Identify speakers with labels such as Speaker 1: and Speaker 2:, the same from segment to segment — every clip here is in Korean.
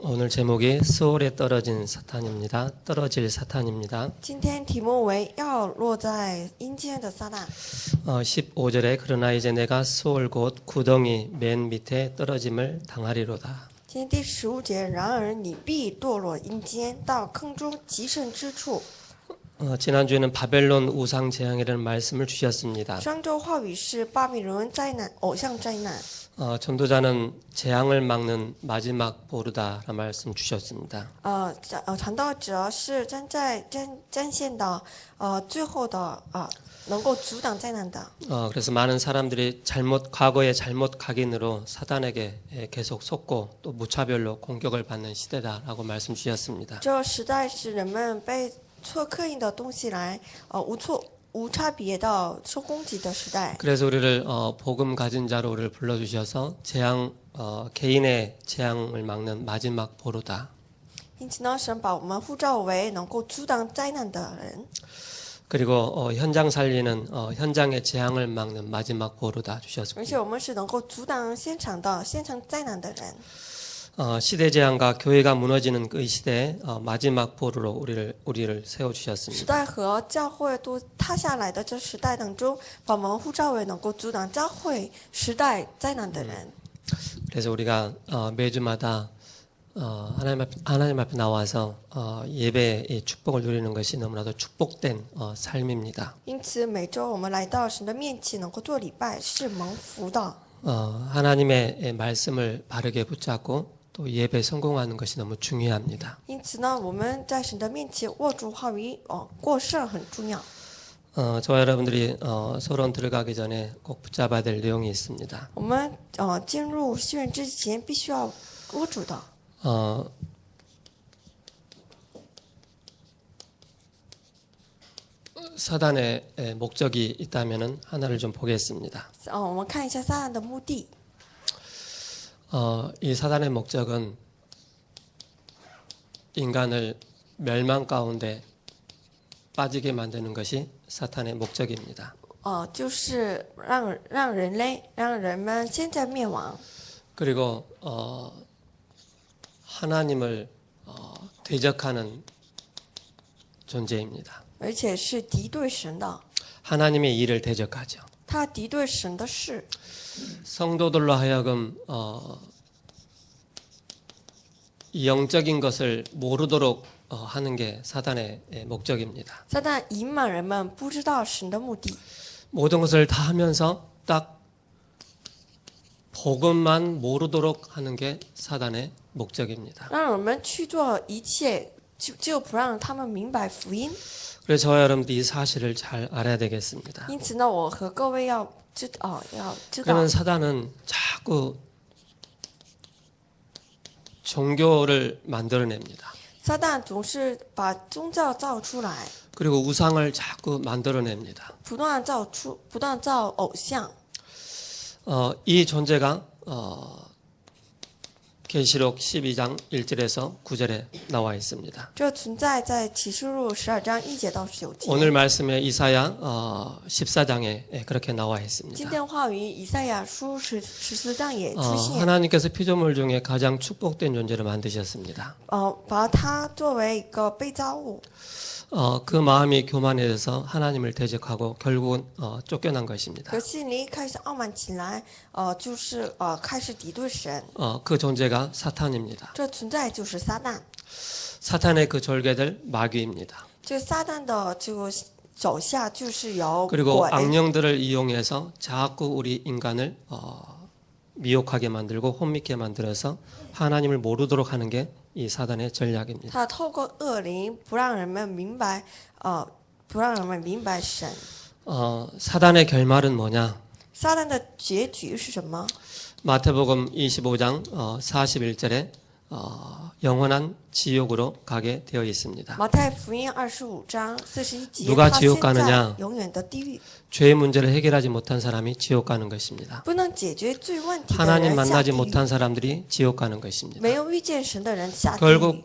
Speaker 1: 오늘 제목이 수월에 떨어진 사탄입니다. 떨어질 사탄입니다.
Speaker 2: 今天题目为要落在阴间的撒旦。
Speaker 1: 15절에 그러나 이제 내가 수월 곧 구덩이 맨 밑에 떨어짐을 당하리로다.
Speaker 2: 今天第15节，然而你必堕落阴间，到坑中极深之处。
Speaker 1: 지난주에는 바벨론 우상 재앙이라는 말씀을 주셨습니다.
Speaker 2: 上周话语是巴比伦灾难，偶像灾难。
Speaker 1: 전도자는 재앙을 막는 마지막 보루다라는 말씀 주셨습니다.
Speaker 2: 传道者是展现到最后的能够阻挡灾难的。
Speaker 1: 그래서 많은 사람들이 과거의 잘못 각인으로 사단에게 계속 속고 또 무차별로 공격을 받는 시대다라고 말씀 주셨습니다.
Speaker 2: 这时代是人们被错刻印的东西来无差别的受攻击的时代。
Speaker 1: 그래서 우리를 복음 가진 자로 우리를 불러주셔서 개인의 재앙을 막는 마지막 보루다.
Speaker 2: 因此呢，神把我们呼召为能够阻挡灾难的人。
Speaker 1: 그리고 현장 살리는 현장의 재앙을 막는 마지막 보루다
Speaker 2: 而且
Speaker 1: 주셨습니다.
Speaker 2: 我们是能够阻挡现场灾难的人。
Speaker 1: 시대 재앙과 교회가 무너지는 그 시대에 마지막 보루로 우리를
Speaker 2: 时
Speaker 1: 세워주셨습니다.
Speaker 2: 代和教会都塌下来的这时代当中，把我们呼召为能够阻挡教会时代灾难的人。
Speaker 1: 그래서 우리가 매주마다 하나님 앞에 나와서 예배의 축복을 누리는 것이 너무나도 축복된 삶입니다.
Speaker 2: 因此，每周我们来到神的面前，能够做礼拜，是蒙福的。
Speaker 1: 하나님의 말씀을 바르게 붙잡고 또 예배 성공하는 것이 너무 중요합니다.
Speaker 2: 因此呢，我们在神的面前握住话语，过圣很重要。
Speaker 1: 저와 여러분들이 서론 들어가기 전에 꼭 붙잡아야 될 내용이 있습니다.
Speaker 2: 我们进入戏院之前，必须要握住的。
Speaker 1: 사단의 목적이 있다면 하나를 좀 보겠습니다.
Speaker 2: 我们看一下撒旦的目的。
Speaker 1: 이 사단의 목적은 인간을 멸망 가운데 빠지게 만드는 것이 사탄의 목적입니다.
Speaker 2: 就是让人们现在灭亡，
Speaker 1: 그리고 하나님을 대적하는 존재입니다.
Speaker 2: 而且是敌对神的，
Speaker 1: 하나님의 일을 대적하죠.
Speaker 2: 他敌对神的事，
Speaker 1: 성도들로 하여금 영적인 것을 모르도록 하는 게 사단의 목적입니다.
Speaker 2: 撒旦隐瞒人们不知道神的目的，
Speaker 1: 모든 것을 다 하면서 딱 복음만 모르도록 하는 게 사단의 목적입니다.
Speaker 2: 让我们去做一切，就不让他们明白福音。
Speaker 1: 그래서 저와 여러분들이 이 사실을 잘 알아야 되겠습니다.
Speaker 2: 因此呢，我和各位要知道，
Speaker 1: 그러면 사단은 자꾸 종교를 만들어냅니다.
Speaker 2: 撒旦总是把宗教造出来，
Speaker 1: 그리고 우상을 자꾸 만들어냅니다.
Speaker 2: 不断造偶像。
Speaker 1: 이 존재가 계시록 12장 1절에서 9절에 나와 있습니다.
Speaker 2: 这存在在启示录12章1节到19节。
Speaker 1: 오늘 말씀에 이사야 14장에 그렇게 나와
Speaker 2: 今
Speaker 1: 있습니다.
Speaker 2: 天话语以赛亚书14章也出现，
Speaker 1: 하나님께서 피조물 중에 가장 축복된 존재로 만드셨습니다.
Speaker 2: 把它作为一个被造物。
Speaker 1: 그 마음이 교만해져서 하나님을 대적하고 결국은 쫓겨난 것입니다.
Speaker 2: 可心里开始傲慢起来，就是开始敌对神。
Speaker 1: 그 존재가 사탄입니다.
Speaker 2: 这存在就是撒旦，
Speaker 1: 사탄의 그 졸개들 마귀입니다.
Speaker 2: 这撒旦的这个手下就是有
Speaker 1: 그리고
Speaker 2: 鬼，
Speaker 1: 악령들을 이용해서 자꾸 우리 인간을 미혹하게 만들고 혼미케 만들어서 하나님을 모르도록 하는 게 이 사단의 전략입니다.
Speaker 2: 他透过恶灵不让人们明白，不让人们明白神。
Speaker 1: 사단의 결말은 뭐냐?
Speaker 2: 撒旦的结局是什么？
Speaker 1: 마태복음 25장 41절에 영원한 지옥으로 가게 되어 있습니다.
Speaker 2: 马太福音25章41节，
Speaker 1: 누가
Speaker 2: 他
Speaker 1: 지옥
Speaker 2: 现
Speaker 1: 가느냐
Speaker 2: 在永远的地狱，
Speaker 1: 죄의 문제를 해결하지 못한 사람이 지옥 가는 것입니다.
Speaker 2: 不能解决罪问题的
Speaker 1: 하나님
Speaker 2: 人下
Speaker 1: 만나지
Speaker 2: 地狱，
Speaker 1: 못한 사람들이 지옥 가는 것입니다.
Speaker 2: 没有遇见神的人下地狱。
Speaker 1: 결국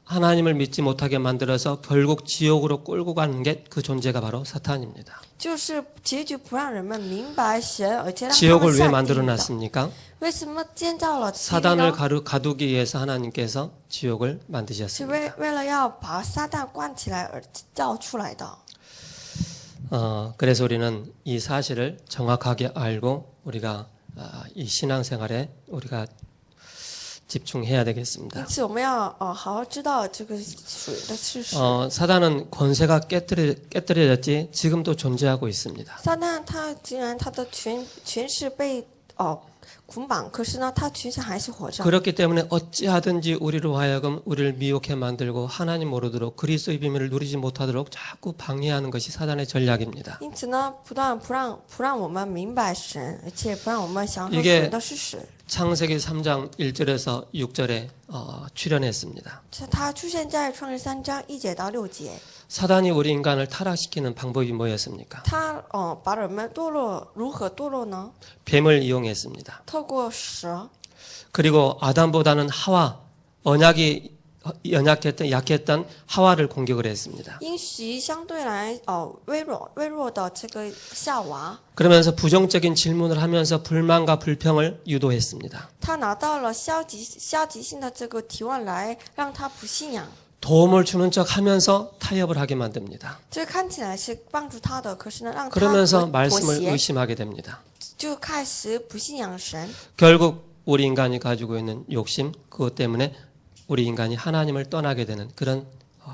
Speaker 1: 하나님을 믿지 못하게 만들어서 결국 지옥으로 끌고 가는 게 그 존재가 바로 사탄입니다.
Speaker 2: 就是结局不让人们明白神，而且让他们
Speaker 1: 지옥을 왜
Speaker 2: 下地狱的。
Speaker 1: 만들어놨습니까?
Speaker 2: 为什么建造了地狱
Speaker 1: 사단을
Speaker 2: 呢？
Speaker 1: 가두기 위해서 하나님께서 지옥을
Speaker 2: 是
Speaker 1: 만드셨습니다.
Speaker 2: 为了要把撒旦关起来而造出来的。
Speaker 1: 그래서 우리는 이 사실을 정확하게 알고 우리가 이 신앙생활에 우리가 집중해야
Speaker 2: 因
Speaker 1: 되겠습니다.
Speaker 2: 此，我们要好好知道这个属灵的事实。
Speaker 1: 사단은 권세가 깨뜨려졌지 지금도 존재하고 있습니다.
Speaker 2: 撒旦他竟然他的权势被捆绑，可是呢，他权势还是活着。
Speaker 1: 그렇기 때문에 어찌하든지 우리로 하여금 우리를 미혹해 만들고 하나님 모르도록 그리스도의 비밀을 누리지 못하도록 자꾸 방해하는 것이 사단의 전략입니다.
Speaker 2: 因此呢，不断不让我们明白神，而且不让我们享受
Speaker 1: 이게
Speaker 2: 神的事实。
Speaker 1: 창세기 3장 1절에서 6절에 출현했습니다.
Speaker 2: 它出现在创世3章1节到6节。
Speaker 1: 사단이 우리 인간을 타락시키는 방법이 뭐였습니까?
Speaker 2: 他把人们堕落，如何堕落呢？
Speaker 1: 뱀을 이용했습니다.
Speaker 2: 透过蛇，
Speaker 1: 그리고 아담보다는 하와, 언약이 약했던 하와를 공격을 했습니다.
Speaker 2: 因习相对来微弱的这个夏娃，
Speaker 1: 그러면서 부정적인 질문을 하면서 불만과 불평을 유도했습니다.
Speaker 2: 他拿到了消极性的这个提问来让他不信仰。
Speaker 1: 도움을 주는 척 하면서 타협을 하게 만듭니다.
Speaker 2: 这看起来是帮助他的，可是呢，让他
Speaker 1: 그러면서
Speaker 2: 妥
Speaker 1: 말씀을
Speaker 2: 协，
Speaker 1: 의심하게 됩니다.
Speaker 2: 就开始不信仰神。
Speaker 1: 결국 우리 인간이 가지고 있는 욕심, 그것 때문에 우리 인간이 하나님을 떠나게 되는 그런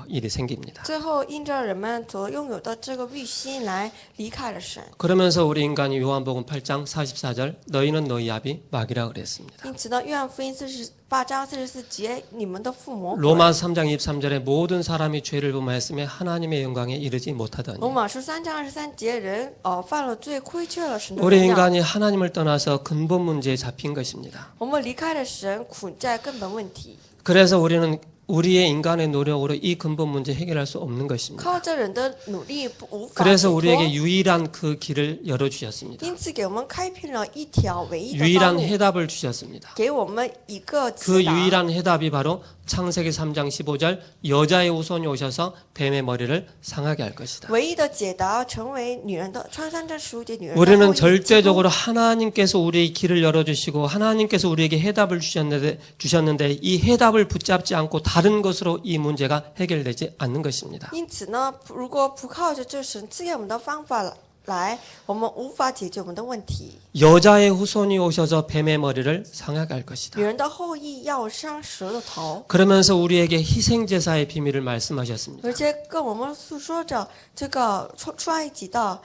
Speaker 1: 일이 생깁니다.
Speaker 2: 最后因着人们所拥有的这个欲心来离开了神。
Speaker 1: 그러면서 우리 인간이 요한복음 8장 44절 너희는 너희 아비 마귀라 그랬습니다.
Speaker 2: 因此呢，约翰福音48章44节，你们的父魔鬼。
Speaker 1: 로마서 3장 23절에 모든 사람이 죄를 범하였으며 하나님의 영광에 이르지 못하더니
Speaker 2: 罗马书3章23节，人犯了罪，亏缺了神的
Speaker 1: 우리
Speaker 2: 荣耀。
Speaker 1: 인간이 하나님을 떠나서 근본 문제에 잡힌 것입니다.
Speaker 2: 我们离开了神，苦在根本问题。
Speaker 1: 그래서 우리는 우리의 인간의 노력으로 이 근본 문제 해결할 수 없는 것입니다.
Speaker 2: 靠着人的努力无法解
Speaker 1: 그래서
Speaker 2: 脱。
Speaker 1: 우리에게 유일한 그 길을 열어주셨습니다.
Speaker 2: 因此给我们开辟了一条唯一的道
Speaker 1: 유일한
Speaker 2: 路，
Speaker 1: 해답을 주셨습니다.
Speaker 2: 给我们一个
Speaker 1: 그
Speaker 2: 解答。
Speaker 1: 유일한 해답이 바로 창세기 3장 15절 여자의 후손이 오셔서 뱀의 머리를 상하게 할 것이다.
Speaker 2: 唯一的解答成为女人的创3章15节女人的后
Speaker 1: 우리는
Speaker 2: 裔。
Speaker 1: 절대적으로 하나님께서 우리의 길을 열어주시고 하나님께서 우리에게 해답을 주셨는데 이 해답을 붙잡지 않고 다른 것으로 이 문제가 해결되지 않는 것입니다.
Speaker 2: 因此呢，如果不靠着这神赐给我们的方法来，我们无法解决我们的问题。
Speaker 1: 여자의 후손이 오셔서 뱀의 머리를 상하게 할 것이다.
Speaker 2: 女人的后裔要伤蛇的头，
Speaker 1: 그러면서 우리에게 희생제사의 비밀을 말씀하셨습니다.
Speaker 2: 而且跟我们诉说着这个出埃及的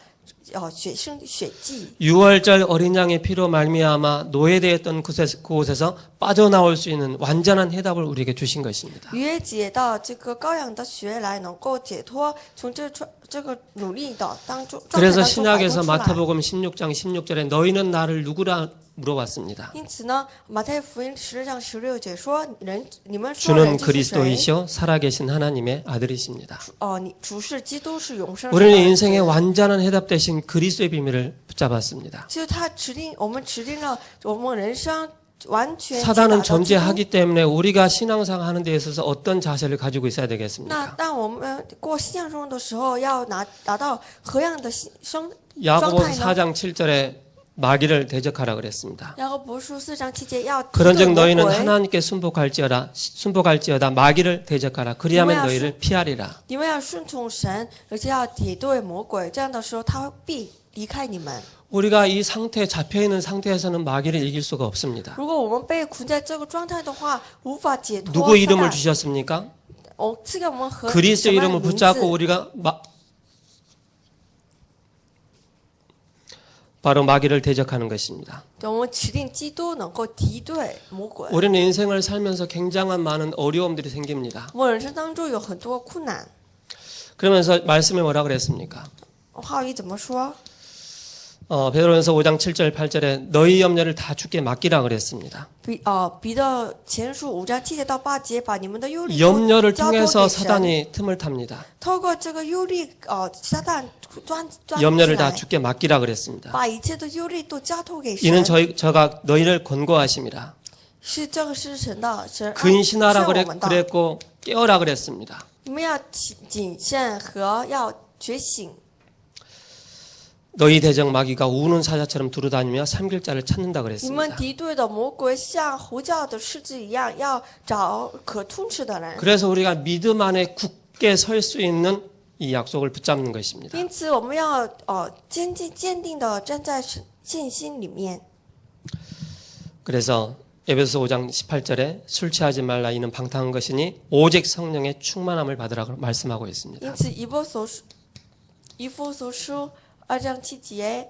Speaker 2: 血祭。
Speaker 1: 6월절 어린 양의 피로 말미암아 노예되었던 그곳에서 빠져나올 수 있는 완전한 해답을 우리에게 주신 것입니다.
Speaker 2: 逾越节的这个羔羊的血来能够解脱，从这个努力的当中，状态
Speaker 1: 그래서
Speaker 2: 当中摆脱
Speaker 1: 신약에서
Speaker 2: 出来。
Speaker 1: 마태복음 16장 16절에 너희는 나를 누구라 물어봤습니다.
Speaker 2: 因此呢，马太福音16章16节说：“你们说人
Speaker 1: 주는
Speaker 2: 就是谁？
Speaker 1: 그리스도이시요 살아계신 하나님의 아들이십니다.
Speaker 2: 主是基督，是永生。”
Speaker 1: 우리는 인생의 완전한 해답 대신 그리스도의 비밀을 붙잡았습니다.
Speaker 2: 就是他我们指定了我们人生完全。
Speaker 1: 사단은 존재하기 때문에 우리가 신앙생활 하는 데 있어서 어떤 자세를 가지고 있어야
Speaker 2: 那
Speaker 1: 되겠습니까?
Speaker 2: 当我们过信仰生活的时候，要达到何样的状
Speaker 1: 야고보서
Speaker 2: 态呢？
Speaker 1: 4장 7절에 마귀를 대적하라 그랬습니다.
Speaker 2: 然后伯书4章7节要敌对
Speaker 1: 그런즉
Speaker 2: 魔
Speaker 1: 너희는
Speaker 2: 鬼，
Speaker 1: 하나님께 순복할지어다 마귀를 대적하라. 그리하면 너희를 피하리라.
Speaker 2: 你们要顺从神，而且要敌对魔鬼。这样的时候，他必离开你们。
Speaker 1: 우리가 이 상태에 잡혀 있는 상태에서는 마귀를 이길 수가 없습니다.
Speaker 2: 如果我们被困在这个状态的话，无法解脱。
Speaker 1: 누구 이름을 주셨습니까?
Speaker 2: 赐给我们和
Speaker 1: 그리스도
Speaker 2: 什么
Speaker 1: 이름을
Speaker 2: 名字？
Speaker 1: 붙잡고 우리가 바로 마귀를 대적하는 것입니다.
Speaker 2: 我们指定基督能够敌对魔鬼。
Speaker 1: 우리는 인생을 살면서 굉장한 많은 어려움들이 생깁니다.
Speaker 2: 我们人生当中有很多困难。
Speaker 1: 그러면서 말씀에 뭐라 그랬습니까?
Speaker 2: 话语怎么说？
Speaker 1: 베드로전서 5장 7절 8절에 너희 염려를 다 주께 맡기라 그랬습니다.
Speaker 2: 彼得前书5章7节到8节，把你们的忧虑
Speaker 1: 염려를
Speaker 2: 交托
Speaker 1: 통해서
Speaker 2: 给神。
Speaker 1: 사단이 틈을 탑니다.
Speaker 2: 透过这个忧虑，撒旦钻进
Speaker 1: 염려를 다
Speaker 2: 来，
Speaker 1: 주께 맡기라 그랬습니다.
Speaker 2: 把一切的忧虑都交托给神。
Speaker 1: 이는 저가 너희를 권고하심이라.
Speaker 2: 是这个是神的，神
Speaker 1: 근신하라
Speaker 2: 是我们的。
Speaker 1: 그랬고 깨어라 그랬습니다.
Speaker 2: 你们要谨慎和要觉醒。
Speaker 1: 너희 대적 마귀가 우는 사자처럼 두루다니며 삼킬 자를 찾는다
Speaker 2: 你们
Speaker 1: 그랬습니다.
Speaker 2: 敌对的魔鬼像狐叫的狮子一样，要找可吞吃的人。
Speaker 1: 그래서 우리가 믿음 안에 굳게 설 수 있는 이 약속을 붙잡는 것입니다.
Speaker 2: 因此，我们要坚定的站在信心里面。
Speaker 1: 그래서 에베소서 5장 18절에 술 취하지 말라 이는 방탕한 것이니 오직 성령의 충만함을 받으라고 말씀하고 있습니다.
Speaker 2: 因此，以弗所书2章7节、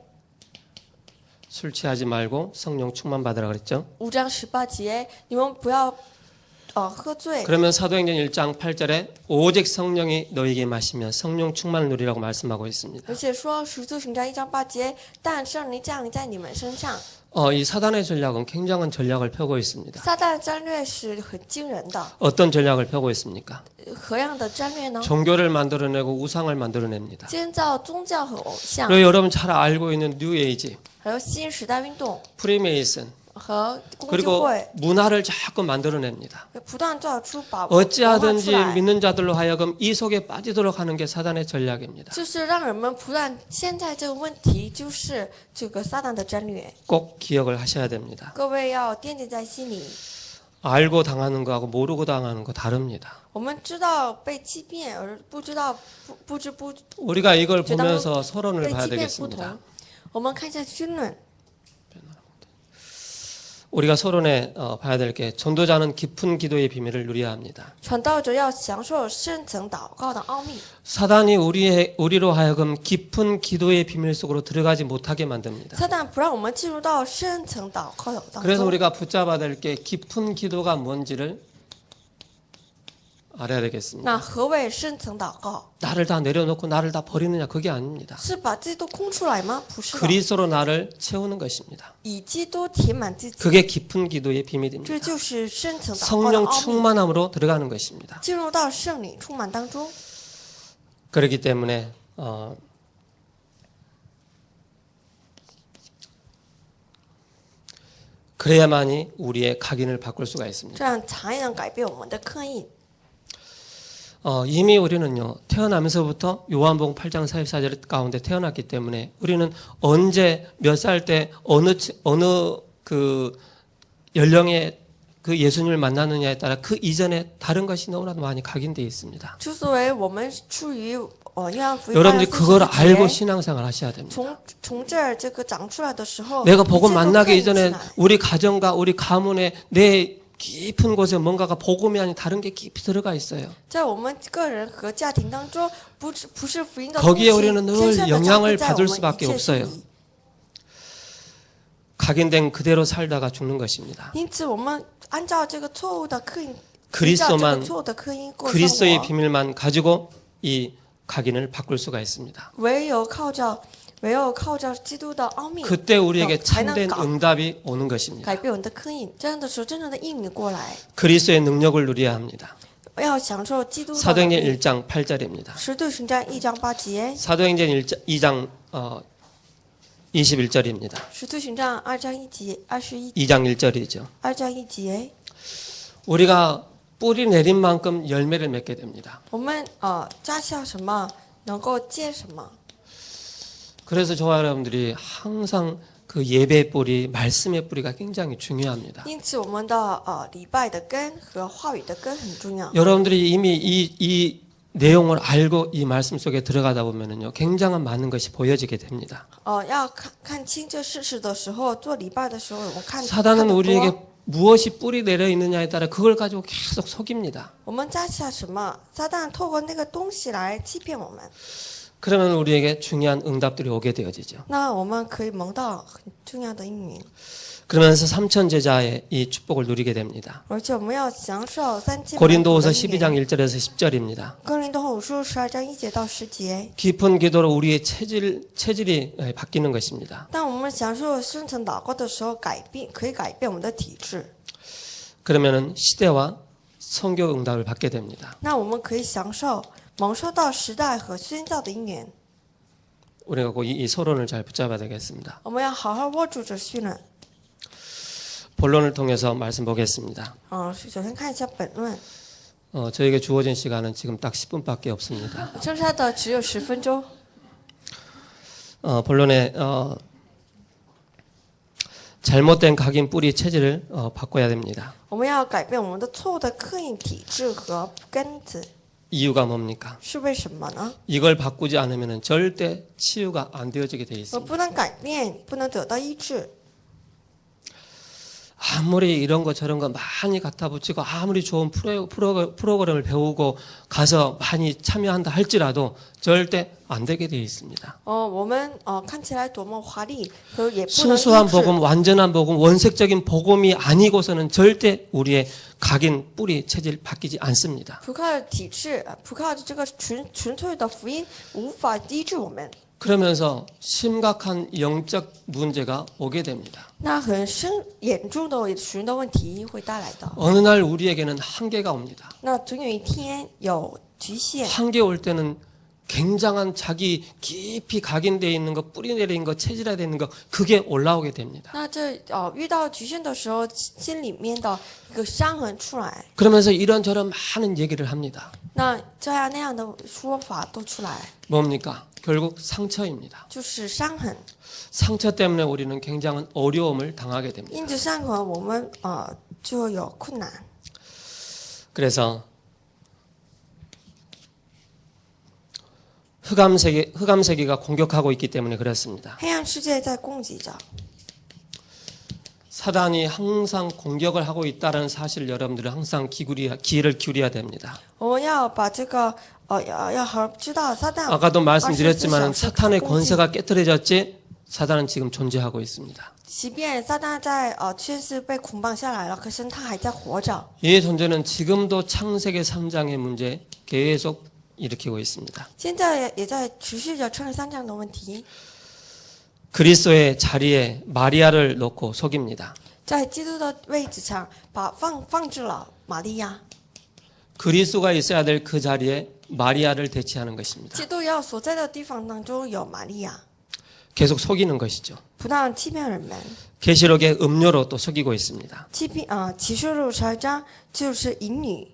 Speaker 1: 술 취하지 말고 성령 충만 받으라 그랬죠.
Speaker 2: 5章18节，你们不要喝醉。
Speaker 1: 그러면 사도행전 1장 8절에 오직 성령이 너에게 마시며 성령 충만을 누리라고 말씀하고 있습니다.
Speaker 2: 而且说使徒行传1章8节，但圣灵降临在你们身上。
Speaker 1: 이 사단의 전략은 굉장한 전략을 펴고 있습니다.
Speaker 2: 撒旦的战略是很惊人的，
Speaker 1: 어떤 전략을 펴고 있습니까?
Speaker 2: 何样的战略呢？
Speaker 1: 종교를 만들어내고 우상을 만들어냅니다.
Speaker 2: 建造宗教和偶像，
Speaker 1: 그리고 여러분 잘 알고 있는 뉴에이지,
Speaker 2: 还有新时代运动
Speaker 1: 프리메이슨
Speaker 2: 和共济
Speaker 1: 그리고
Speaker 2: 会，
Speaker 1: 문화를 자꾸 만들어냅니다.
Speaker 2: 不断造出把文化出
Speaker 1: 어찌하든지
Speaker 2: 来，
Speaker 1: 믿는 자들로 하여금 이 속에 빠지도록 하는 게 사단의 전략입니다.
Speaker 2: 就是让人们不断。现在这个问题就是这个撒旦的战略，
Speaker 1: 꼭 기억을 하셔야 됩니다.
Speaker 2: 各位要惦记在心里。
Speaker 1: 알고 당하는 거하고 모르고 당하는 거 다릅니다.
Speaker 2: 我们知道被欺骗，而不知道不知不
Speaker 1: 우리가 이걸
Speaker 2: 저
Speaker 1: 보면서 서론을
Speaker 2: 被
Speaker 1: 봐야
Speaker 2: 欺骗不
Speaker 1: 되겠습니다.
Speaker 2: 同。我们看一下经论，
Speaker 1: 우리가 서론에 봐야 될 게 전도자는 깊은 기도의 비밀을 누려야 합니다.
Speaker 2: 传道者要享受深层祷告的奥秘。
Speaker 1: 사단이 우리로 하여금 깊은 기도의 비밀 속으로 들어가지 못하게 만듭니다.
Speaker 2: 撒旦不让我们进入到深层祷告的当
Speaker 1: 그래서
Speaker 2: 中，
Speaker 1: 우리가 붙잡아야 될 게 깊은 기도가 뭔지를 알아야
Speaker 2: 那
Speaker 1: 되겠습니다.
Speaker 2: 何谓深层祷告？
Speaker 1: 나를 다 내려놓고 나를 다 버리느냐 그게 아닙니다.
Speaker 2: 是把自己都空出来吗？不是的，
Speaker 1: 그리스도로 나를 채우는 것입니다.
Speaker 2: 以基督填满自己，
Speaker 1: 그게 깊은 기도의 비밀입니다.
Speaker 2: 这就是深层祷告的
Speaker 1: 성령
Speaker 2: 奥秘。
Speaker 1: 충만함으로 들어가는 것입니다.
Speaker 2: 进入到圣灵充满当中，
Speaker 1: 그렇기 때문에 그래야만이 우리의 각인을 바꿀 수가 있습니다.
Speaker 2: 这样才能改变我们的刻印。
Speaker 1: 이미 우리는요 태어나면서부터 요한복음 8장 44절 가운데 태어났기 때문에 우리는 언제 몇 살 때 어느 그 연령의 그 예수님을 만나느냐에 따라 그 이전에 다른 것이 너무나도 많이 각인되어 있습니다.
Speaker 2: 之所以我们处于约翰福音
Speaker 1: 여러분들이 그걸
Speaker 2: 8장
Speaker 1: 알고
Speaker 2: 40节
Speaker 1: 신앙생활 하셔야 됩니다.
Speaker 2: 从这儿这个长出来的时候，
Speaker 1: 내가
Speaker 2: 一
Speaker 1: 복음
Speaker 2: 切都
Speaker 1: 만나기
Speaker 2: 刻印起
Speaker 1: 이전에
Speaker 2: 来
Speaker 1: 우리 가정과 우리 가문에 내 깊은 곳에 뭔가가 복음이 아닌 다른 게 깊이 들어가 있어요.
Speaker 2: 在我们个人和家庭当中，不是福音的
Speaker 1: 거기에
Speaker 2: 东西
Speaker 1: 우리는 늘
Speaker 2: 天生的
Speaker 1: 영향을
Speaker 2: 在我
Speaker 1: 받을
Speaker 2: 们
Speaker 1: 수밖에
Speaker 2: 一切
Speaker 1: 없어요.
Speaker 2: 心里
Speaker 1: 각인된 그대로 살다가 죽는 것입니다.
Speaker 2: 因此，我们按照这个错误的刻印，
Speaker 1: 그리스도만
Speaker 2: 错误的刻印过生
Speaker 1: 그리스도의
Speaker 2: 活，
Speaker 1: 비밀만 가지고 이 각인을 바꿀 수가 있습니다.
Speaker 2: 唯有靠着基督的奥秘，
Speaker 1: 그때 우리에게
Speaker 2: 才能
Speaker 1: 참된
Speaker 2: 搞
Speaker 1: 응답이 오는 것입니다.
Speaker 2: 改变我们的刻印。这样的时候，真正的应你过来，
Speaker 1: 그리스도의 능력을 누려야 합니다.
Speaker 2: 要享受基督的能
Speaker 1: 사도행전
Speaker 2: 力。
Speaker 1: 1장 8절입니다.
Speaker 2: 使徒行传1章8节，
Speaker 1: 사도행전 2장 21절입니다.
Speaker 2: 使徒行传2章1节21
Speaker 1: 2장 1절이죠.
Speaker 2: 2章1节，
Speaker 1: 우리가 뿌리 내린 만큼 열매를 맺게 됩니다.
Speaker 2: 我们扎下什么，能够结什么。
Speaker 1: 그래서 저와 여러분들이 항상 그 예배의 뿌리, 말씀의 뿌리가 굉장히 중요합니다.
Speaker 2: 因此，我们的礼拜的根和话语的根很重要。
Speaker 1: 여러분들이 이미 이 내용을 알고 이 말씀 속에 들어가다 보면은요, 굉장한 많은 것이 보여지게 됩니다.
Speaker 2: 要看清这事实的时候，做礼拜的时候，我们看
Speaker 1: 사단은
Speaker 2: 得
Speaker 1: 우리에게
Speaker 2: 多。
Speaker 1: 무엇이 뿌리 내려 있느냐에 따라 그걸 가지고 계속 속입니다.
Speaker 2: 我们扎下什么，撒旦透过那个东西来欺骗我们，
Speaker 1: 그러면 우리에게 중요한 응답들이 오게 되어지죠.
Speaker 2: 那我们可以蒙到很重要的应允，
Speaker 1: 그러면서 삼천 제자의 이 축복을 누리게 됩니다.
Speaker 2: 而且我们要享受3000
Speaker 1: 고린도후서 12장 1절에서 10절입니다.
Speaker 2: 哥林多后书12章1节到10节。
Speaker 1: 깊은 기도로 우리의 체질이 바뀌는 것입니다.
Speaker 2: 当我们享受深层祷告的时候，可以改变我们的体质，
Speaker 1: 그러면은 시대와 선교 응답을 받게 됩니다.
Speaker 2: 那我们可以蒙受到时代和宣教的应允。
Speaker 1: 우리가 꼭 이 서론을 잘 붙잡아야 되겠습니다.
Speaker 2: 我们要好好握住这绪论。
Speaker 1: 본론을 통해서 말씀 보겠습니다.
Speaker 2: 首先看一下本论，
Speaker 1: 저에게 주어진 시간은 지금 딱 10분밖에 없습니다.
Speaker 2: 剩下的只有10分钟。
Speaker 1: 본론에 잘못된 각인 뿌리 체질을 바꿔야 됩니다.
Speaker 2: 我们要改变我们的错误的刻印体质和根子，
Speaker 1: 이유가 뭡니까?
Speaker 2: 是为什么呢？
Speaker 1: 이걸 바꾸지 않으면 절대 치유가 안 되어지게 돼
Speaker 2: 我
Speaker 1: 있습니다.
Speaker 2: 不能改变，不能得到医治。
Speaker 1: 아무리 이런 거 저런 거 많이 갖다 붙이고 아무리 좋은 프로그램을 배우고 가서 많이 참여한다 할지라도 절대 안 되게 돼 있습니다.
Speaker 2: 我们看起来多么华丽，可也不能医
Speaker 1: 순수한
Speaker 2: 治。
Speaker 1: 복음, 완전한 복음, 원색적인 복음이 아니고서는 절대 우리의 각인 뿌리 체질 바뀌지 않습니다.
Speaker 2: 不靠体制，不靠这个纯粹的福音，无法医治我们。
Speaker 1: 그러면서 심각한 영적 문제가 오게 됩니다.
Speaker 2: 那很严重的属灵的问题会带来的。
Speaker 1: 어느 날 우리에게는 한계가 옵니다.
Speaker 2: 那总有一天有局限，
Speaker 1: 한계 올 때는 굉장한 자기 깊이 각인되어 있는 거, 뿌리 내린 거, 체질화되어 있는 거 그게 올라오게 됩니다.
Speaker 2: 那这遇到局限的时候，心里面的一个伤痕出来，
Speaker 1: 그러면서 이런저런 많은 얘기를 합니다.
Speaker 2: 那这样那样的说法都出来，
Speaker 1: 뭡니까? 결국 상처입니다.
Speaker 2: 就是伤痕。
Speaker 1: 상처 때문에 우리는 굉장한 어려움을 당하게 됩니다.
Speaker 2: 因着伤痕，我们就有困难。
Speaker 1: 그래서 흑암세계가 공격하고 있기 때문에 그렇습니다.
Speaker 2: 黑暗世界在攻击着，
Speaker 1: 사단이 항상 공격을 하고 있다는 사실 여러분들은 항상 귀를 기울여야 됩니다.
Speaker 2: 我们要把这个要知道撒旦。
Speaker 1: 아까도 말씀드렸지만
Speaker 2: 24小时
Speaker 1: 사탄의
Speaker 2: 攻击
Speaker 1: 권세가 깨뜨려졌지 사단은 지금 존재하고 있습니다.
Speaker 2: 即便撒旦在确实被捆绑下来了，可是他还在活着。
Speaker 1: 이 존재는 지금도 창세기 3장의 문제 계속 일으키고 있습니다.
Speaker 2: 现在也在持续着创世3章的问题，
Speaker 1: 그리스도의 자리에 마리아를 놓고 속입니다.
Speaker 2: 在基督的位置上放置了玛利亚。
Speaker 1: 그리스도가 있어야 될 그 자리에 마리아를 대체하는 것입니다.
Speaker 2: 基督要所在的地方当中有玛利亚，
Speaker 1: 계속 속이는 것이죠.
Speaker 2: 不但欺骗人们，
Speaker 1: 계시록의 음료로 또 속이고 있습니다.
Speaker 2: 启示录12章就是淫女。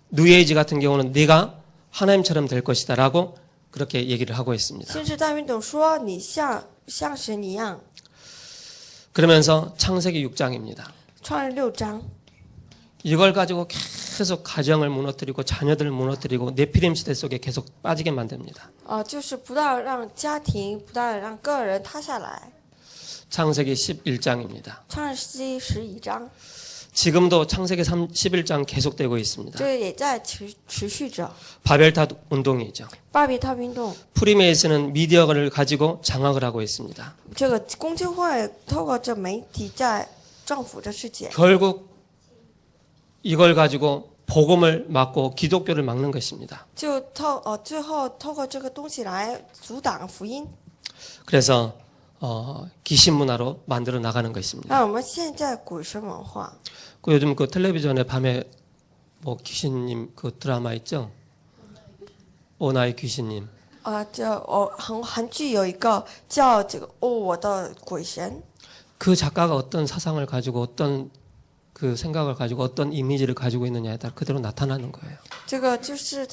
Speaker 1: 뉴에이지 같은 경우는 네가 하나님처럼 될 것이다라고 그렇게 얘기를 하고 있습니다.
Speaker 2: 新时代运动说你像神一样。
Speaker 1: 그러면서 창세기 6장입니다.
Speaker 2: 创世6章，
Speaker 1: 이걸 가지고 계속 가정을 무너뜨리고 자녀들을 무너뜨리고 네피림 시대 속에 계속 빠지게 만듭니다.
Speaker 2: 就是不但让家庭，不但让个人塌下来。
Speaker 1: 창세기 11장입니다.
Speaker 2: 创世纪11章，
Speaker 1: 지금도 창세기 11장 계속되고 있습니다.
Speaker 2: 这个也在持续着。
Speaker 1: 바벨탑 운동이죠.
Speaker 2: 巴比塔运动，
Speaker 1: 프리메이슨은 미디어를 가지고 장악을 하고 있습니다.
Speaker 2: 这个公教会透过这媒体在政府这世界，
Speaker 1: 결국 이걸 가지고 복음을 막고 기독교를 막는 것입니다.
Speaker 2: 就最后透过这个东西来阻挡福音，
Speaker 1: 그래서 귀신 문화로 만들어 나가는 것입니다.
Speaker 2: 让我们现在鬼神文化。
Speaker 1: 그 요즘 그 텔레비전에 밤에 뭐 귀신님 그 드라마 있죠? 오나의 귀신님.
Speaker 2: 韩剧有一个叫这个我的鬼神，
Speaker 1: 그 작가가 어떤 사상을 가지고 어떤 그 생각을 가지고 어떤 이미지를 가지고 있느냐에 따라 그대로 나타나는 거예요.
Speaker 2: 这个就是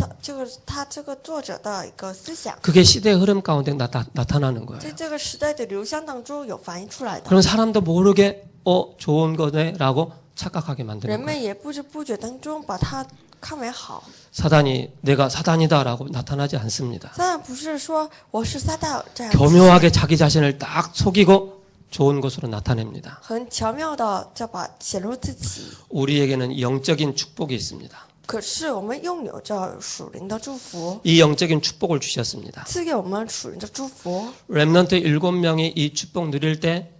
Speaker 2: 他这个作者的一个思想，
Speaker 1: 그게 시대의 흐름 가운데 나타나는 거예요.
Speaker 2: 在这个时代的流向当中有反映出来的。
Speaker 1: 그럼 사람도 모르게 좋은 거네라고 착각하게 만드는
Speaker 2: 人
Speaker 1: 거예요.
Speaker 2: 们也不知不觉当中把它看为好。
Speaker 1: 사단이 내가 사단이다라고 나타나지 않습니다.
Speaker 2: 撒旦不是说我是撒旦这样，
Speaker 1: 교묘하게 자기 자신을 딱 속이고 좋은 것으로 나타냅니다.
Speaker 2: 很巧妙的在显露自己。
Speaker 1: 우리에게는 영적인 축복이 있습니다.
Speaker 2: 可是我们拥有着属灵的祝福，
Speaker 1: 이 영적인 축복을 주셨습니다.
Speaker 2: 赐给我们属灵的祝福。
Speaker 1: 렘넌트 7명이 이 축복 누릴 때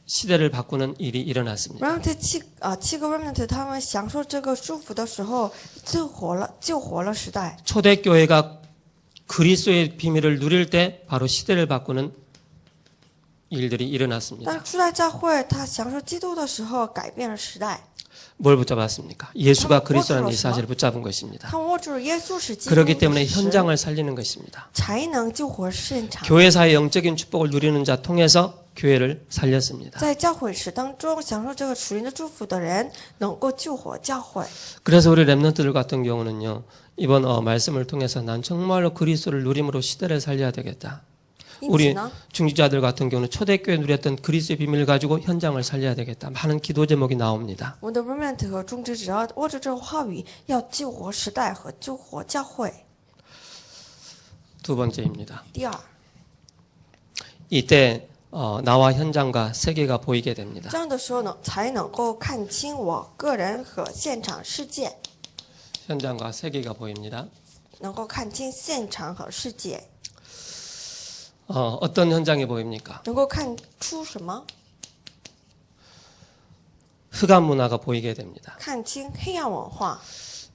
Speaker 1: 시대를 바꾸는 일이 일어났습니다.
Speaker 2: remnant 七个 remnant 他们享受这个祝福的时候，救活了时代。
Speaker 1: 초대교회가 그리스도의 비밀을 누릴 때 바로 시대를 바꾸는 일들이
Speaker 2: 但
Speaker 1: 일어났습니다.
Speaker 2: 初代教会他享受基督的时候，改变了时代。
Speaker 1: 뭘 붙잡았습니까? 예수가 그리스도라는 이 사실을 붙잡은 것입니다.
Speaker 2: 他握住了耶稣是基督
Speaker 1: 그렇기 때문에
Speaker 2: 的事实
Speaker 1: 현장을 살리는 것입니다.
Speaker 2: 才能救活现场。
Speaker 1: 교회사의 영적인 축복을 누리는 자 통해서 교회를 살렸습니다.
Speaker 2: 在教会史当中享受这个属灵的祝福的人，能够救活教会。
Speaker 1: 그래서 우리 렘넌트들 같은 경우는요. 이번 말씀을 통해서 난 정말로 그리스도를 누림으로 시대를 살려야 되겠다.
Speaker 2: 因此
Speaker 1: 우리
Speaker 2: 呢，
Speaker 1: 중직자들 같은 경우는 초대교회 누렸던 그리스도의 비밀을 가지고 현장을 살려야 되겠다. 많은 기도 제목이 나옵니다.
Speaker 2: 我们的 remnant 和种植者握着这个话语，要救活时代和救活教会。
Speaker 1: 두 번째입니다.
Speaker 2: 第二，
Speaker 1: 이때 나와 현장과 세계가 보이게 됩니다.
Speaker 2: 这样的时候呢，才能够看清我个人和现场世界，
Speaker 1: 현장과 세계가 보입니다.
Speaker 2: 能够看清现场和世界，
Speaker 1: 어떤 현장이 보입니까?
Speaker 2: 能够看出什么？
Speaker 1: 흑암 문화가 보이게 됩니다.
Speaker 2: 看清黑暗文化。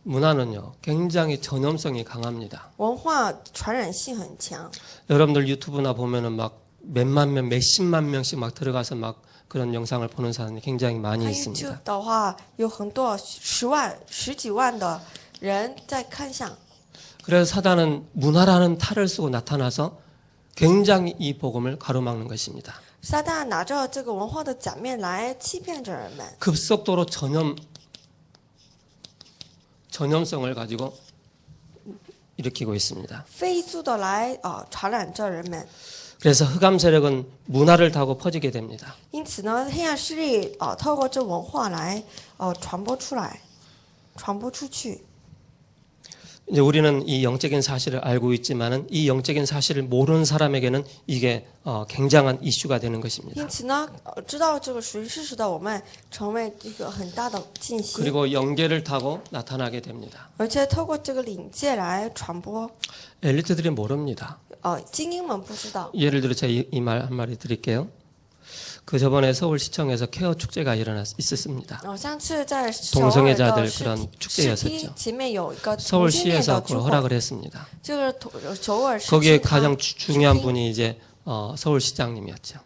Speaker 1: 문화는요, 굉장히 전염성이 강합니다.
Speaker 2: 文化传染性很强，
Speaker 1: 여러분들 유튜브나 보면은 막 몇만 명, 몇십만 명씩 막 들어가서 막 그런 영상을 보는 사람이 굉장히 많이
Speaker 2: 看
Speaker 1: 있습니다.
Speaker 2: YouTube 的话，有很多10万、10几万的人在看向。
Speaker 1: 그래서 사단은 문화라는 탈을 쓰고 나타나서 굉장히 이 복음을 가로막는 것입니다.
Speaker 2: 撒旦拿着这个文化的假面来欺骗着人们，
Speaker 1: 급속도로 전염성을 가지고 일으키고 있습니다.
Speaker 2: 飞速的来传染着人们。
Speaker 1: 그래서 흑암 세력은 문화를 타고 퍼지게 됩니다.
Speaker 2: 因此呢，黑暗势力透过这文化来传播出来，传播出去。
Speaker 1: 이제 우리는 이 영적인 사실을 알고 있지만은 이 영적인 사실을 모르는 사람에게는 이게 굉장한 이슈가 되는 것입니다.
Speaker 2: 因此呢，知道这个属于事实的我们，成为一个很大的信息，
Speaker 1: 그리고 영계를 타고 나타나게 됩니다.
Speaker 2: 而且透过这个领界来传播。
Speaker 1: 엘리트들이 모릅니다.
Speaker 2: 精英们不知道。
Speaker 1: 예를 들어 제가 이 말 한마디 드릴게요. 그 저번에 서울시청에서 케어 축제가 있었습니다.
Speaker 2: 上次在首尔
Speaker 1: 동성애자들
Speaker 2: 的
Speaker 1: 그런
Speaker 2: 市梯
Speaker 1: 축제였었죠.
Speaker 2: 前面有一个同性恋
Speaker 1: 서울시에서
Speaker 2: 的
Speaker 1: 그걸
Speaker 2: 聚会，
Speaker 1: 허락을 했습니다.
Speaker 2: 这个首尔市
Speaker 1: 거기에
Speaker 2: 区它
Speaker 1: 가장 중요한 분이 이제 서울시장님이었죠.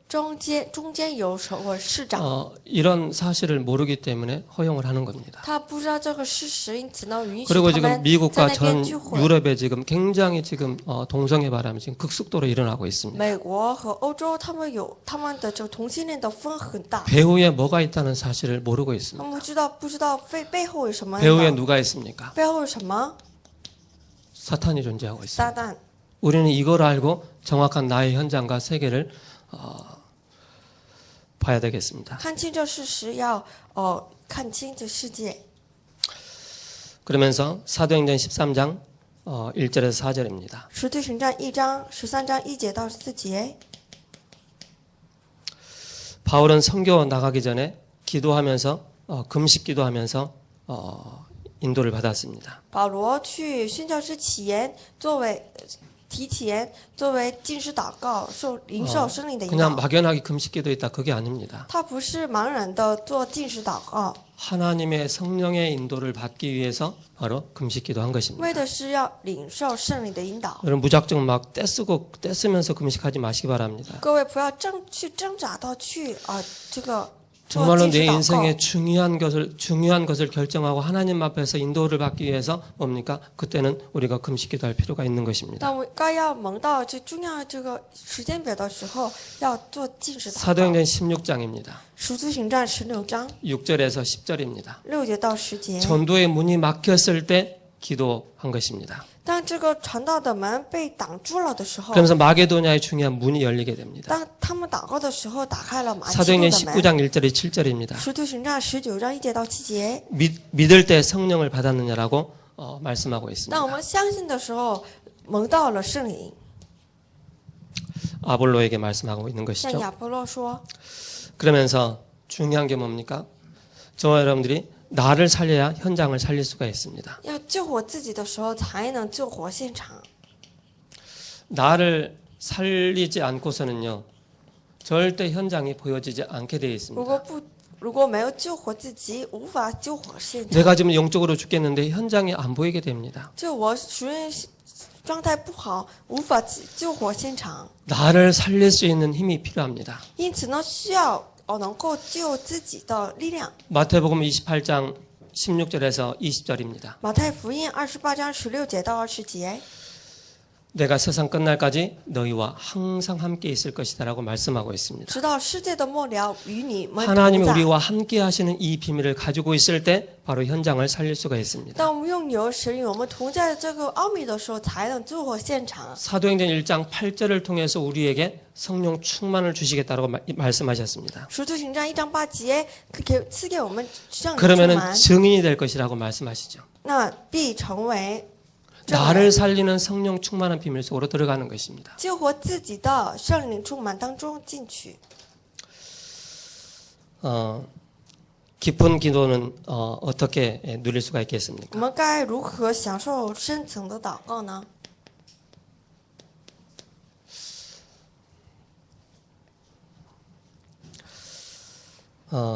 Speaker 2: 中间有首尔市长，
Speaker 1: 이런 사실을 모르기 때문에 허용을 하는 겁니다.
Speaker 2: 他不知道这个事实，因此呢允许
Speaker 1: 그리고
Speaker 2: 他
Speaker 1: 지금
Speaker 2: 们在
Speaker 1: 미국과
Speaker 2: 那边
Speaker 1: 전
Speaker 2: 聚会。
Speaker 1: 유럽에 지금 굉장히 지금 동성애 바람이 지금 극속도로 일어나고 있습니다.
Speaker 2: 美国和欧洲他们有他们的这个同性恋的风很大，
Speaker 1: 배후에 뭐가 있다는 사실을 모르고
Speaker 2: 他
Speaker 1: 있습니다.
Speaker 2: 们不知道背后有什么
Speaker 1: 배후에
Speaker 2: 呢？
Speaker 1: 누가 있습니까?
Speaker 2: 背后有什么？
Speaker 1: 사탄이 존재하고 있습니다.
Speaker 2: 撒旦。
Speaker 1: 우리는 이걸 알고 정확한 나의 현장과 세계를 봐야 되겠습니다.
Speaker 2: 看清这事实，要看清这世界。
Speaker 1: 그러면서 사도행전 13장 1절에서 4절입니다.
Speaker 2: 使徒行传1章13章1节到4节。
Speaker 1: 바울은 선교 나가기 전에 기도하면서 금식 기도하면서 인도를 받았습니다.
Speaker 2: 保罗去宣教之前，提前作为禁食祷告，领受圣灵的引
Speaker 1: 그냥
Speaker 2: 导。
Speaker 1: 막연하게 금식 기도했다 그게 아닙니다.
Speaker 2: 他不是茫然的做禁食祷告，
Speaker 1: 하나님의 성령의 인도를 받기 위해서 바로 금식 기도한
Speaker 2: 为
Speaker 1: 것입니다.
Speaker 2: 的是要领受圣灵的引导。
Speaker 1: 여러분 무작정 막 떼쓰면서 금식하지 마시기 바랍니다.
Speaker 2: 各位不要去挣扎到去这个做
Speaker 1: 정말로
Speaker 2: 禁食
Speaker 1: 내
Speaker 2: 祷
Speaker 1: 인생의
Speaker 2: 告。
Speaker 1: 중요한 것을 결정하고 하나님 앞에서 인도를 받기 위해서 뭡니까? 그때는 우리가 금식 기도할 필요가 있는 것입니다.
Speaker 2: 当我该要蒙到这重要这个时间表的时候，要做禁食祷告。
Speaker 1: 사도행전 16장입니다.
Speaker 2: 使徒行传16章
Speaker 1: 6절에서 10절입니다.
Speaker 2: 6节到10节。
Speaker 1: 전도의 문이 막혔을 때 기도한 것입니다.
Speaker 2: 当这个传道的门被挡住了的时候，
Speaker 1: 그러면서 마게도냐의 중요한 문이 열리게 됩니다.
Speaker 2: 当他们祷告的时候，打开了马其顿
Speaker 1: 사도행전
Speaker 2: 的门。
Speaker 1: 19장 1절에 7절입니다.
Speaker 2: 使徒行传19章1节到7节。
Speaker 1: 믿을 때 성령을 받았느냐라고 말씀하고
Speaker 2: 当我
Speaker 1: 있습니다.
Speaker 2: 们相信的时候，蒙到了圣灵，
Speaker 1: 아볼로에게 말씀하고 있는
Speaker 2: 向
Speaker 1: 것이죠.
Speaker 2: 亚波罗说。
Speaker 1: 그러면서 중요한 게 뭡니까? 저와 여러분들이 나를 살려야 현장을 살릴 수가 있습니다.
Speaker 2: 要救活自己的时候，才能救活现场。
Speaker 1: 나를 살리지 않고서는요, 절대 현장이 보여지지 않게 되어
Speaker 2: 如
Speaker 1: 있습니다.
Speaker 2: 果没有救活自己，无法救活现场。
Speaker 1: 내가 지금 영적으로 죽겠는데 현장이 안 보이게 됩니다.
Speaker 2: 就我属灵状态不好，无法救活现场。
Speaker 1: 나를 살릴 수 있는 힘이 필요합니다.
Speaker 2: 因此呢，需要能够救自己的力量。
Speaker 1: 마태복음 28장 16절에서 20절입니다.
Speaker 2: 马太福音28章16节到20节。
Speaker 1: 내가 세상 끝날까지 너희와 항상 함께 있을 것이다라고 말씀하고 있습니다.
Speaker 2: 直到世界的末了，与你们
Speaker 1: 하나님이
Speaker 2: 同在。
Speaker 1: 우리와 함께 하시는 이 비밀을 가지고 있을 때 바로 현장을 살릴 수가 있습니다.
Speaker 2: 当我们拥有神与我们同在的这个奥秘的时候，才能救活现场。
Speaker 1: 사도행전 1장 8절을 통해서 우리에게 성령 충만을 주시겠다라고 말씀하셨습니다.
Speaker 2: 使徒行传1章8节赐给我们圣灵充
Speaker 1: 그러면은
Speaker 2: 满，
Speaker 1: 증인이 될 것이라고 말씀하시죠.
Speaker 2: 那必成为证人
Speaker 1: 나를 살리는 성령 충만한 비밀 속으로 들어가는 것입니다.
Speaker 2: 救活自己的圣灵充满当中进去。
Speaker 1: 깊은 기도는 어떻게 누릴 수가 있겠습니까?
Speaker 2: 我们该如何享受深层的祷告呢？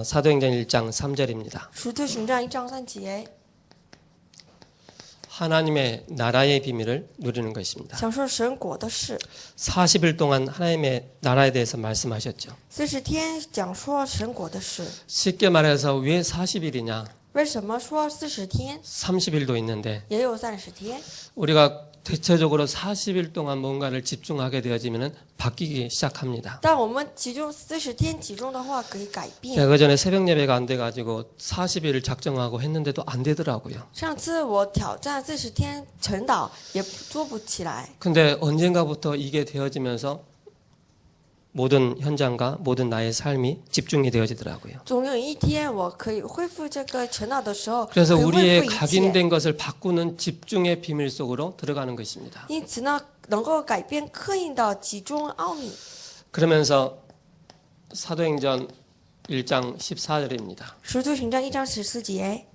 Speaker 1: 사도행전 1장 3절입니다.
Speaker 2: 使徒行传1章3节，
Speaker 1: 하나님의 나라의 비밀을 누리는 것입니다.
Speaker 2: 享受神国的事。
Speaker 1: 40일 동안 하나님의 나라에 대해서 말씀하셨죠.
Speaker 2: 40天讲说神国的事。
Speaker 1: 쉽게 말해서 왜 40일이냐?
Speaker 2: 为什么说40天
Speaker 1: 30일도 있는데
Speaker 2: 也有30天？
Speaker 1: 우리가 대체적으로 40일 동안 뭔가를 집중하게 되어지면 바뀌기 시작합니다.
Speaker 2: 但我们集中40天集中的话，可以改变。
Speaker 1: 제가 그전에 새벽 예배가 안 돼가지고 40일을 작정하고 했는데도 안 되더라고요.
Speaker 2: 上次我挑战40天晨祷，也做不起来。
Speaker 1: 근데 언젠가부터 이게 되어지면서 모든 현장과 모든 나의 삶이 집중이 되어지더라고요.
Speaker 2: 总有一天我可以恢复这个晨祷的时候，
Speaker 1: 그래서
Speaker 2: 可以恢
Speaker 1: 우리의
Speaker 2: 复一切。
Speaker 1: 각인된 것을 바꾸는 집중의 비밀 속으로 들어가는 것입니다.
Speaker 2: 因此呢，能够改变刻印的集中奥秘。
Speaker 1: 그러면서 사도행전 1장 14절입니다.
Speaker 2: 使徒行传1章14节，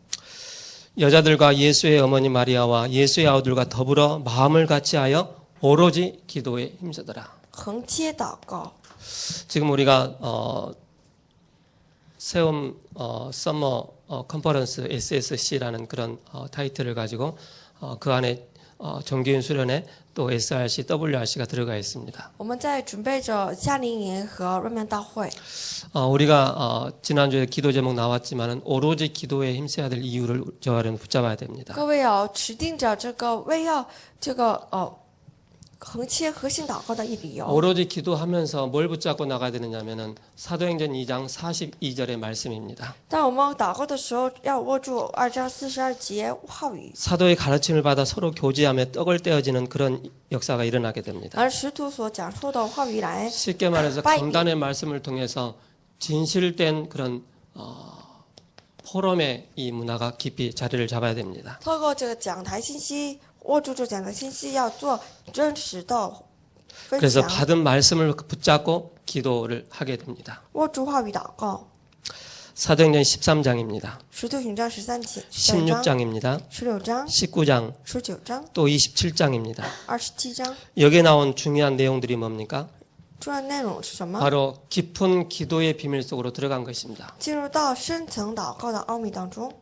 Speaker 1: 여자들과 예수의 어머니 마리아와 예수의 아우들과 더불어 마음을 같이하여 오로지 기도에 힘쓰더라.
Speaker 2: 横切祷告。
Speaker 1: 지금 우리가 세움 서머 컨퍼런스 SSC라는 그런 타이틀을 가지고 그 안에 정기훈 수련회 또 SRC, WRC가 들어가 있습니다.
Speaker 2: 我们在准备着夏令营和润面大会。
Speaker 1: 우리가 지난주에 기도 제목 나왔지만은 오로지 기도에 힘써야 될 이유를 저와는 붙잡아야 됩니다.
Speaker 2: 各位要持定着这个为要这个横切核心祷告的一理由。
Speaker 1: 오로지 기도하면서 뭘 붙잡고 나가야 되느냐면은 사도행전 2장 42절의 말씀입니다.
Speaker 2: 当我们祷告的时候，要握住2章42节话语。
Speaker 1: 사도의 가르침을 받아 서로 교제하며 떡을 떼어지는 그런 역사가 일어나게 됩니다.
Speaker 2: 而使徒所讲述的话语来，
Speaker 1: 쉽게 말해서 강단의 말씀을 통해서 진실된 그런 포럼의 이 문화가 깊이 자리를 잡아야 됩니다.
Speaker 2: 透过这个讲台信息，握住这讲台信息，要做真实的分
Speaker 1: 그래서
Speaker 2: 享，
Speaker 1: 받은 말씀을 붙잡고 기도를 하게 됩니다.
Speaker 2: 握住话语祷告。
Speaker 1: 사도행전 13장입니다.
Speaker 2: 使徒行传13节、16章、
Speaker 1: 16장입니다.
Speaker 2: 16章、
Speaker 1: 19장,
Speaker 2: 19章、
Speaker 1: 또 27장입니다.
Speaker 2: 27章。
Speaker 1: 여기에 나온 중요한 내용들이 뭡니까?
Speaker 2: 重要内容是什么？
Speaker 1: 바로 깊은 기도의 비밀 속으로 들어간 것입니다.
Speaker 2: 进入到深层祷告的奥秘当中。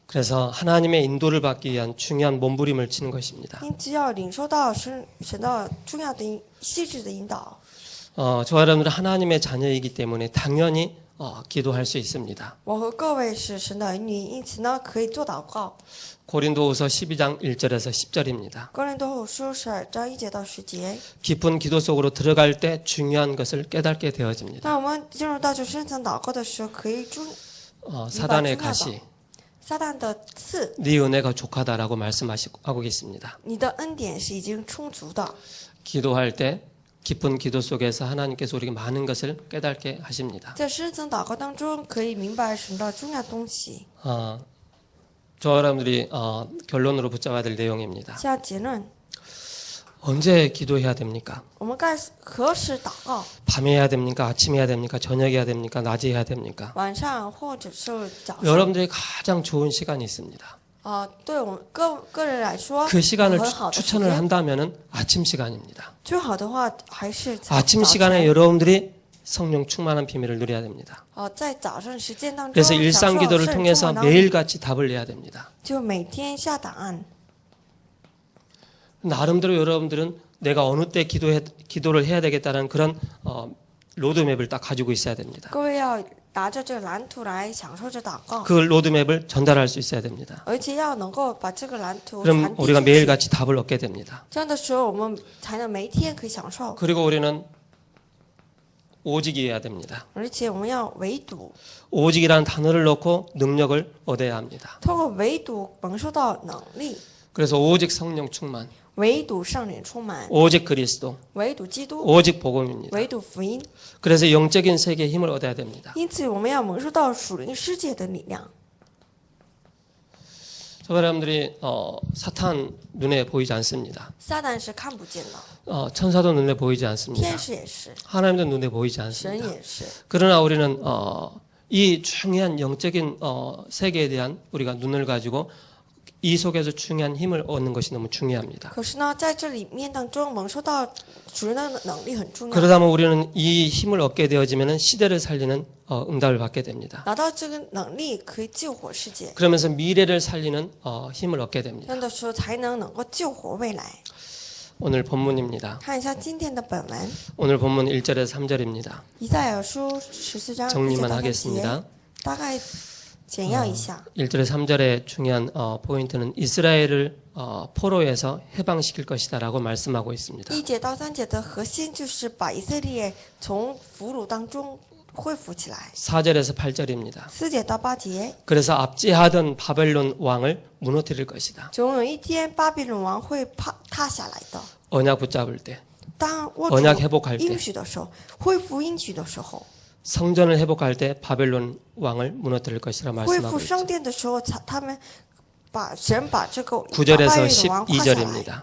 Speaker 1: 그래서 하나님의 인도를 받기 위한 중요한 몸부림을 치는 것입니다.
Speaker 2: 因此要领受到神的重要的细致的引导。
Speaker 1: 저와 여러분들은 하나님의 자녀이기 때문에 당연히 기도할 수 있습니다.
Speaker 2: 我和各位是神的儿女，因此呢可以做祷告。
Speaker 1: 고린도후서 12장 1절에서 10절입니다.
Speaker 2: 哥林多后书12章1节到10节。
Speaker 1: 깊은 기도 속으로 들어갈 때 중요한 것을 깨닫게 되어집니다.
Speaker 2: 当我们进入到这深层祷告的时候，可以
Speaker 1: 사단의 가시,
Speaker 2: 撒旦的刺，
Speaker 1: 네 은혜가 족하다라고 말씀하고 계십니다.
Speaker 2: 你的恩典是已经充足的。
Speaker 1: 기도할 때 깊은 기도 속에서 하나님께서 우리에게 많은 것을 깨닫게 하십니다.
Speaker 2: 在深层祷告当中，可以明白神的重要东西。
Speaker 1: 저와 여러분들이 결론으로 붙잡아야 될 내용입니다.
Speaker 2: 下结论，
Speaker 1: 언제 기도해야 됩니까?
Speaker 2: 我们该何时祷告？
Speaker 1: 밤에 해야 됩니까? 아침에 해야 됩니까? 저녁에 해야 됩니까? 낮에 해야 됩니까?
Speaker 2: 晚上或者是早上？
Speaker 1: 여러분들이 가장 좋은 시간이 있습니다.
Speaker 2: 对我们个人来说，
Speaker 1: 그 시간을
Speaker 2: 很好的时
Speaker 1: 추천을
Speaker 2: 间。
Speaker 1: 한다면은 아침 시간입니다.
Speaker 2: 最好的话还是
Speaker 1: 아침
Speaker 2: 早
Speaker 1: 시간에
Speaker 2: 晨。
Speaker 1: 여러분들이 성령 충만한 비밀을 누려야 됩니다.
Speaker 2: 在早上时间当中，
Speaker 1: 그래서 일상
Speaker 2: 享受
Speaker 1: 기도를
Speaker 2: 圣灵
Speaker 1: 통해서
Speaker 2: 充满能力
Speaker 1: 매일같이 답을 내야 됩니다.
Speaker 2: 就每天下档案。
Speaker 1: 나름대로 여러분들은 내가 어느 때 기도를 해야 되겠다는 그런 로드맵을 딱 가지고 있어야 됩니다.
Speaker 2: 各位要拿着这个蓝图来享受着祷告，
Speaker 1: 그 로드맵을 전달할 수 있어야 됩니다.
Speaker 2: 而且要能够把这个蓝图
Speaker 1: 그럼
Speaker 2: 传递
Speaker 1: 우리가
Speaker 2: 出去。
Speaker 1: 매일같이 답을 얻게 됩니다.
Speaker 2: 这样的时候，我们才能每一天可以享受，
Speaker 1: 그리고 우리는 오직이어야 됩니다.
Speaker 2: 而且我们要围堵，
Speaker 1: 오직이라는 단어를 넣고 능력을 얻어야 합니다.
Speaker 2: 通过围堵蒙受到能力，
Speaker 1: 그래서 오직 성령 충만,
Speaker 2: 围堵圣灵充满，
Speaker 1: 오직 그리스도,
Speaker 2: 围堵基督，
Speaker 1: 오직 복음입니다.
Speaker 2: 围堵福音。
Speaker 1: 그래서 영적인 세계에 힘을 얻어야 됩니다.
Speaker 2: 因此，我们要蒙受到属灵世界的力量。
Speaker 1: 저 여러분들이 사탄 눈에 보이지 않습니다.
Speaker 2: 撒旦是看不见的，
Speaker 1: 천사도 눈에 보이지 않습니다.
Speaker 2: 天使也是，
Speaker 1: 하나님도 눈에 보이지
Speaker 2: 神
Speaker 1: 않습니다.
Speaker 2: 也是。
Speaker 1: 그러나 우리는 이 중요한 영적인 세계에 대한 우리가 눈을 가지고 이 속에서 중요한 힘을 얻는 것이 너무 중요합니다.
Speaker 2: 可是呢，在这里面当中蒙受到主人的能力很重要。
Speaker 1: 그러다면 우리는 이 힘을 얻게 되어지면 시대를 살리는 응답을 받게 됩니다.
Speaker 2: 拿到这个能力，可以救活世界。
Speaker 1: 그러면서 미래를 살리는 힘을 얻게
Speaker 2: 这
Speaker 1: 됩니다.
Speaker 2: 样的时候，才能够救活未来。
Speaker 1: 오늘 본문입니다.
Speaker 2: 看一下今天的本文，
Speaker 1: 오늘 본문 1절에서 3절입니다.
Speaker 2: 以赛亚书14章1节
Speaker 1: 정리만
Speaker 2: 到3节，
Speaker 1: 하겠습니다.
Speaker 2: 大概简要一下。
Speaker 1: 1절에 3절의 중요한 포인트는 이스라엘을 포로에서 해방시킬 것이다라고 말씀하고 있습니다.
Speaker 2: 1节到3节的核心就是把以色列从俘虏当中恢复起来。
Speaker 1: 4절에서 8절입니다.
Speaker 2: 4节到8节，
Speaker 1: 그래서 압제하던 바벨론 왕을 무너뜨릴 것이다.
Speaker 2: 总有一天巴比伦王会塌下来的。
Speaker 1: 언약 붙잡을 때,
Speaker 2: 当握
Speaker 1: 언약
Speaker 2: 住
Speaker 1: 회복할 때,
Speaker 2: 应许的时候，恢复应许的时候，
Speaker 1: 성전을 회복할 때 바벨론 왕을 무너뜨릴 것이라
Speaker 2: 恢
Speaker 1: 말씀하고
Speaker 2: 复
Speaker 1: 있죠.
Speaker 2: 圣殿的时候，他们神把这个
Speaker 1: 9절에서
Speaker 2: 巴比伦王跨下来。
Speaker 1: 12절입니다.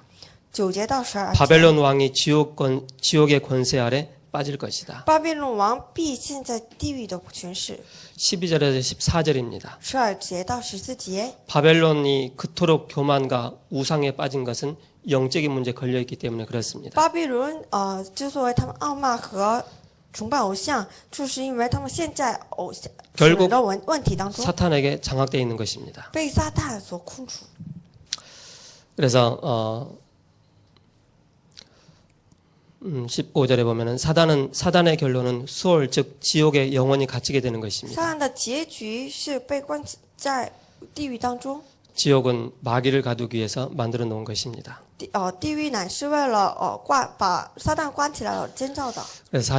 Speaker 2: 9节到12节，
Speaker 1: 바벨론 왕이 지옥의 권세 아래 빠질 것이다.
Speaker 2: 巴比伦王必陷在地狱的权势。
Speaker 1: 12절에서 14절입니다.
Speaker 2: 12节到14节，
Speaker 1: 바벨론이 그토록 교만과 우상에 빠진 것은 영적인 문제에 걸려있기 때문에 그렇습니다.
Speaker 2: 巴比伦之所以他们傲慢和崇拜偶像，就是因为他们陷在偶像
Speaker 1: 결국
Speaker 2: 的问题当中，
Speaker 1: 사탄에게 장악되어 있는 것입니다.
Speaker 2: 被撒旦所控制。
Speaker 1: 그래서 15절에 보면은 사단의 결론은 수월 즉 지옥에 영원히 갇히게 되는 것입니다.
Speaker 2: 撒旦的结局是被关在地狱当中。
Speaker 1: 지옥은 마귀를 가두기 위해서 만들어 놓은 것입니다.
Speaker 2: 地狱乃是为了把撒旦关起来而建造的。
Speaker 1: 그래서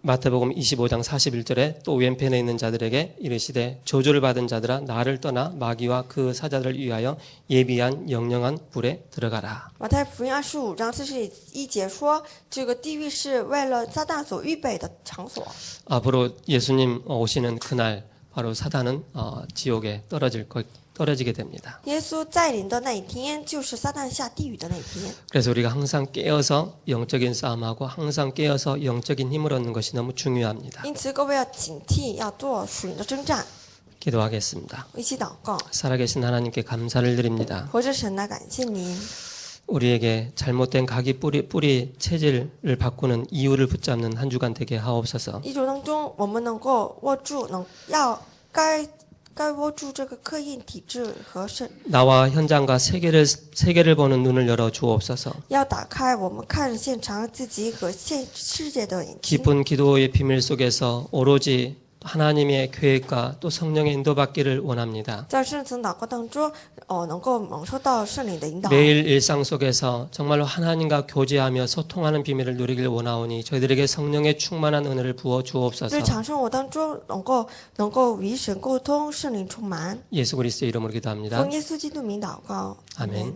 Speaker 1: 마태복음 25장 41절에 또 왼편에 있는 자들에게 이르시되 저주를 받은 자들아 나를 떠나 마귀와 그 사자들을 위하여 예비한 영영한 불에 들어가라.
Speaker 2: 马太福音25章41节说，这个地狱是为了撒旦所预备的场所。
Speaker 1: 앞으로 예수님 오시는 그날 바로 사단은 지옥에 떨어지게 됩니다.
Speaker 2: 耶稣再临的那一天，就是撒旦下地狱的那一天。
Speaker 1: 그래서 우리가 항상 깨어서 영적인 싸움하고 항상 깨어서 영적인 힘을 얻는 것이 너무 중요합니다.
Speaker 2: 因此，各位要警惕，要做属灵的征战。
Speaker 1: 기도하겠습니다.
Speaker 2: 一起祷告，
Speaker 1: 살아계신 하나님께 감사를 드립니다.
Speaker 2: 活着神来感谢您，
Speaker 1: 우리에게 잘못된 각이 뿌리 체질을 바꾸는 이유를 붙잡는 한 주간 되게 하옵소서.
Speaker 2: 一周当中，我们能够握住，该握住这个刻印体质和圣，
Speaker 1: 나와 현장과 세계를 보는 눈을 열어 주옵소서.
Speaker 2: 要打开我们看现场自己和世界的眼睛。
Speaker 1: 깊은 기도의 비밀 속에서 오로지 하나님의 계획과 또 성령의 인도받기를 원합니다.
Speaker 2: 在深层祷告当中，能够蒙受到圣灵的引导。
Speaker 1: 매일 일상 속에서 정말로 하나님과 교제하며 소통하는 비밀을 누리길 원하오니 저희들에게 성령의 충만한 은혜를 부어 주옵소서.
Speaker 2: 日常生活当中，能够与神沟通，圣灵充满。
Speaker 1: 예수 그리스도의 이름으로 기도합니다.
Speaker 2: 奉耶稣基督名祷告，
Speaker 1: 아멘.